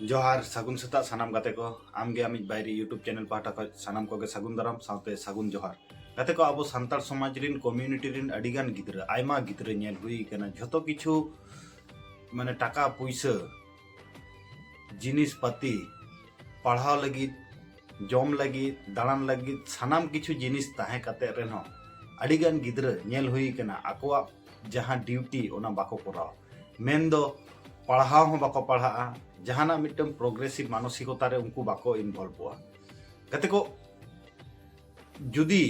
जोहार सगुन सेता सानाम गाते को आमगे आमिज बायरी यूट्यूब चैनल पाटा को सानाम को सगुन दाराम साउते सगुन जोहार गाते को अब सान्तार समाज रिन कम्युनिटी रिन अडिगान गिद्रा आयमा गिद्रा नेल हुई कना झतो किछु माने टाका पुइसा जिनिस पाती पढ़ाव लगी जम लगी दाड़ान लगी सानाम किछु जिनिस ताहे काते रेन हो अडिगान गिद्रा नेल हुई कना आकोआ जहां ड्यूटी ओना बाको कोराव मेन दो पढ़ाव हो बाको पढ़ा जहाना मिट्टम प्रोग्रेसिव मानसिकता रे उनको बाको इनवॉल्व हुआ गते को जुदी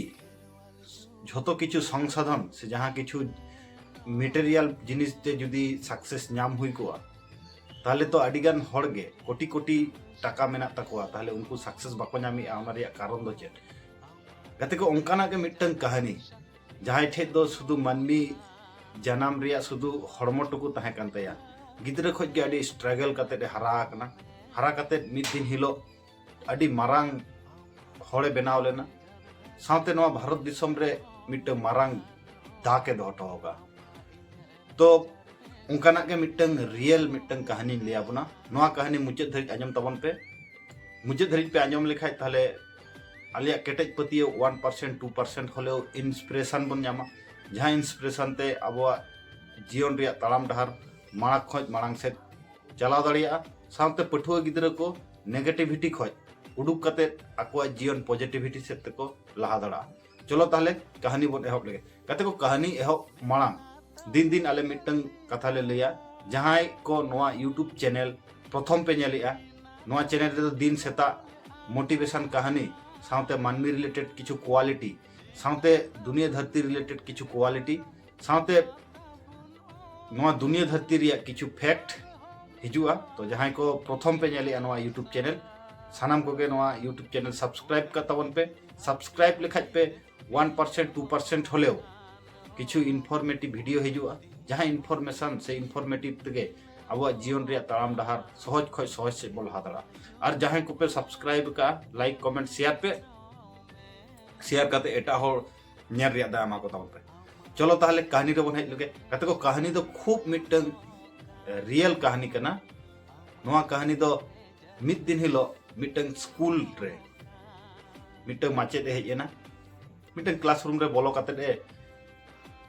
झतो किछु संसाधन से जहां किछु मटेरियल जिनिस ते जुदी सक्सेस नाम हुई को ताहले तो अडिगान हड़गे कोटी कोटी टाका मेना तकोआ ताहले उनको सक्सेस बाको नामी आमारिया कारण दो चेत गते को ओंकाना के मिट्टम कहानी जहां ठे दो शुधु मानवी जनाम रिया शुधु हड़मो टुकु ताहे कान तया गिद्रा खोज के अड़ी स्ट्रगल करते हरा करते मिद दिन हिलो अड़ी मारांग होड़े बनाव लेना साथे नवा भारत दिसम रे मिट्टं मारांग दाके दोहटो होगा तो उनकाना के मिट्टं रियल मिट्टं कहानी लिया बुना नवा कहानी मुचाद धरिज आंजम तबन पे मुचाद धरिज पे आंजम लेखाय ताहले आलिया केटेज पतियो 1% 2% होले इंस्पिरेशन बन जामा जहां इंस्पिरेशन ते अबवा जीवन रिया तालाम डहार माड़ा खोज माड़ांग से चलाव दाड़िया साथे पठुआ गिद्रा को नेगेटिविटी खोज उडुक कते आकुआ जीवन पॉजिटिविटी से को लहा दाड़ा चलो ताहले कहानी बन एहब लगे कते को कहानी एहब माड़ांग दिन दिन आले मिट्टन कथा ले लिया जहां को नोआ यूट्यूब चैनल प्रथम पे नेलिया नोआ चैनल रे दिन सेता मोटिवेशन कहानी साथे मानवी रिलेटेड किछु क्वालिटी साथे दुनिया धरती रिलेटेड किछु क्वालिटी साथे नोआ दुनिया धरती रिया किछु फैक्ट हिजुआ तो जहां को प्रथम पे नेलिया नोआ यूट्यूब चैनल सानाम को के नोआ यूट्यूब चैनल सब्सक्राइब का तवन पे सब्सक्राइब लेखाज पे 1% 2% होलेओ किछु इनफॉर्मेटिव वीडियो हिजुआ जहां इनफॉर्मेशन से इनफॉर्मेटिव तगे अब जीवन रिया तालाम डहार सहज खय सहज से बोल हादड़ा और जहां को पे सब्सक्राइब का लाइक कमेंट शेयर पे शेयर करते एटा हो नेर रिया दामा को तवन पे चलो ताहले कहानी रे बन हेज लगे कते को कहानी दो खूब मिट्टन रियल कहानी कना नोआ कहानी दो मिद दिन हिलो मिट्टन स्कूल रे मिट्टन माचेद हेजना मिट्टन क्लासरूम रे बोलो कते दे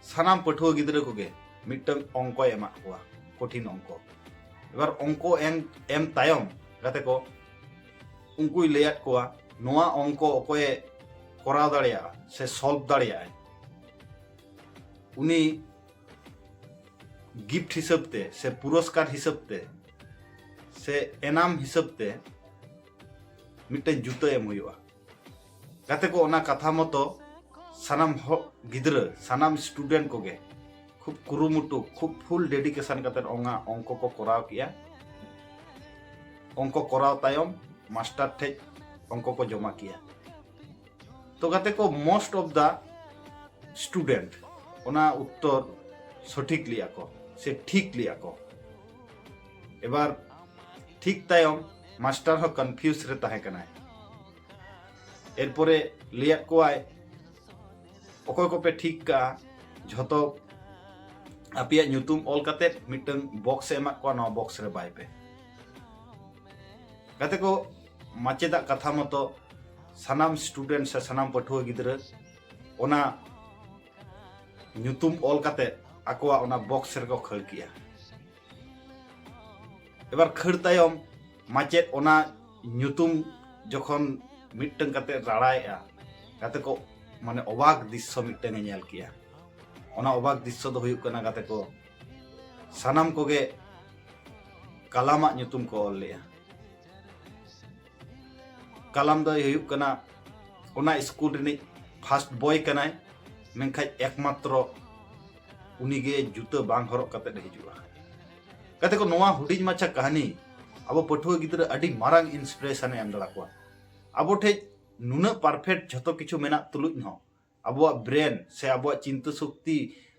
सानाम पठुआ गिद्रा को गे मिट्टन अंको एमा हुआ कठिन अंको एबार अंको एम तायम कते को उनको लेयात कोआ नोआ अंको ओकोए कोराव दाड़िया से सॉल्व दाड़िया उनी गिफ्ट हिसाबते से पुरस्कार हिसाबते से एनाम हिसाबते मिट्टन जुतो एम हुआ गाते को ओना कथा मतो सानाम गिद्रा सानाम स्टूडेंट को गे खूब कुरुमुटु खूब फुल डेडिकेशन करते ओंगा अंको को कराव किया अंको कराव तायम मास्टर ठे अंको को जमा किया तो गाते को मोस्ट ऑफ द स्टूडेंट ओना उत्तर सठिक लिया को से ठीक लिया को एबार ठीक तायम मास्टर हो कन्फ्यूज रे ताहे कनाय एरपरे लिया को आय ओकोय को पे ठीक का झतो आपिया न्यूतुम ऑल काते मिटन बॉक्स एमा को नो बॉक्स रे बाय पे काते को माचेदा कथा मतो सानाम स्टूडेंट से सानाम पठुआ गिद्रा ओना न्यूतुम ऑल काते आकोआ ओना बॉक्स रे को खड़ किया एबार खड़ तायम माचेद ओना न्यूतुम जखन मिट्टन काते राड़ायआ काते को माने अबाक दृश्य मिट्टन नेल किया ओना अबाक दृश्य दो हुयुक कना काते को सानाम कोगे कलामा न्यूतुम को ऑल लिया कलाम दो हुयुक कना ओना स्कूल रिनी फर्स्ट बॉय कनाय मेनखाय एकमात्र उनीगे जुतो बांग हरक कते हिजुआ कते को नोआ हुडिज माछा कहानी अब पठुआ गिद्रा अडी मारांग इंस्पिरेशन एम दड़ा को अब ठे नुना परफेक्ट झतो किछु मेना तुलुज न अब ब्रेन से अब चिंता शक्ति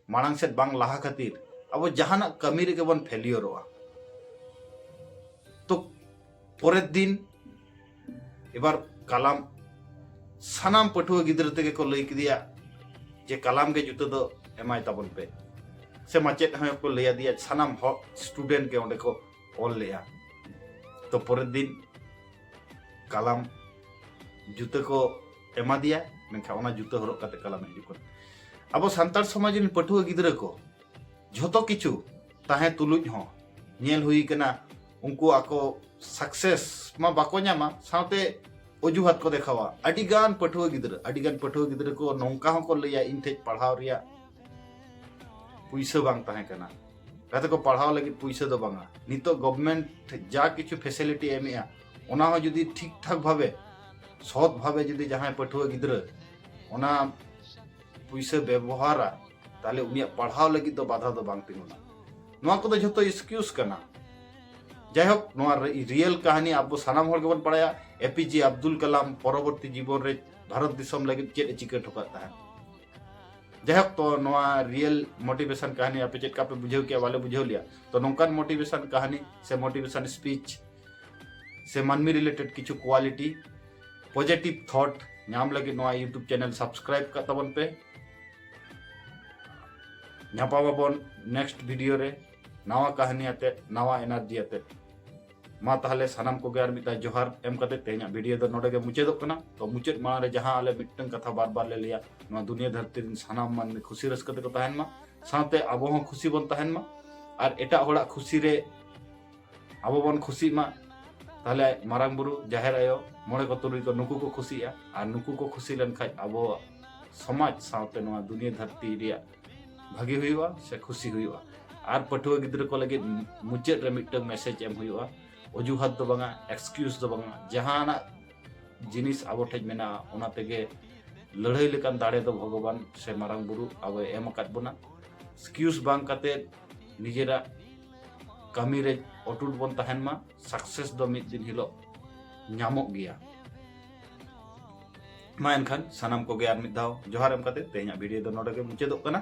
मारांग से बांग लाहा खातिर अब जहाना कमी रे बन फेलियरवा तो परे दिन एबार कलाम सानाम पठुआ गिद्रा तेगे को लई किदिया जे कलाम के जुतो दो एमाय ताबन पे से माचेद हम को लिया दिया सानाम स्टूडेंट के ओंडे को ऑल लिया तो परेर दिन कलम जूता को एमा दिया मेनखा ओना जूता हरक काते कलम हिजुक कना अब सान्ताड़ समाज रिन पठुआ गिद्रा को झोतो किछु ताहे तुलुज हो नेल हुई कना उनको आको सक्सेस मा बाको ᱧᱟᱢᱟ सावते अजुहात को देखावा अडिगान पठुआ गिद्रा को नौका हो को लैया इन ठेज पढ़ाव रिया पुइसा बांग ताहे कना गाते को पढ़ाव लगी पुइसा दो बांगा नितो गवर्नमेंट जा किछु फैसिलिटी एमिया ओना हो जदी ठीक ठाक भावे सत भावे जदी जहां पठुआ गिद्रा ओना पुइसा व्यवहारा ताले उनिया पढ़ाव लगी तो बाधा दो बांग तिंगुना नोआ को तो झोतो एक्सक्यूज कना जायहोक नोआ रियल कहानी अब सानाम हर गेबन पढ़ाया एपीजे अब्दुल कलाम परवर्ती जीवन रे भारत दिसम लगी चेद चिका ठोका ताहे जायहोक तो नोआ रियल मोटिवेशन कहानी आपे चेद का पे बुझाव के वाले बुझाव लिया तो नोंकान मोटिवेशन कहानी से मोटिवेशन स्पीच से मानमी रिलेटेड किछु क्वालिटी पॉजिटिव थॉट नाम लगी नोआ यूट्यूब चैनल सब्सक्राइब का तबन पे नापावाबन नेक्स्ट वीडियो रे नवा कहानी आते नवा एनर्जी आते मा ताहले सानाम को गार मिता जोहार एम कते तेना वीडियो दो नोडे के मुचेदो कना तो मुचेद मा रे जहां आले मिटन कथा बार बार ले लिया नवा दुनिया धरती दिन सानाम मान खुशी रस कते को तहन मा साथे अबो हो खुशी बन तहन मा और एटा होड़ा खुशी रे अबो बन खुशी मा ताहले मारांग बुरु जाहेर आयो मोड़े को तुरुई को नुकु को खुशिया और नुकु को खुशी लन खाय अबो समाज साथे नवा दुनिया धरती रिया भागी हुआ से खुशी हुआ और पठुआ गिद्रा को लगे मुचाद रे मिटन मैसेज एम हुआ अजुहात दो बांगा एक्सक्यूज दो बांगा जहाना जिनिस आबो ठेज मेना ओना तेगे लड़ाई लेकान दाड़े दो भगवान से मारांग बुरु अब एम आकाद बोना एक्सक्यूज बांग काते निजेरा कमी रे अटुट बन तहन मा सक्सेस दो मिद दिन हिलो ᱧᱟᱢᱚᱜ ᱜᱮᱭᱟ मा एनखान सानाम को यार मिद दाव जोहार एम काते तेहना वीडियो दो नोडे के मुचेदोग कना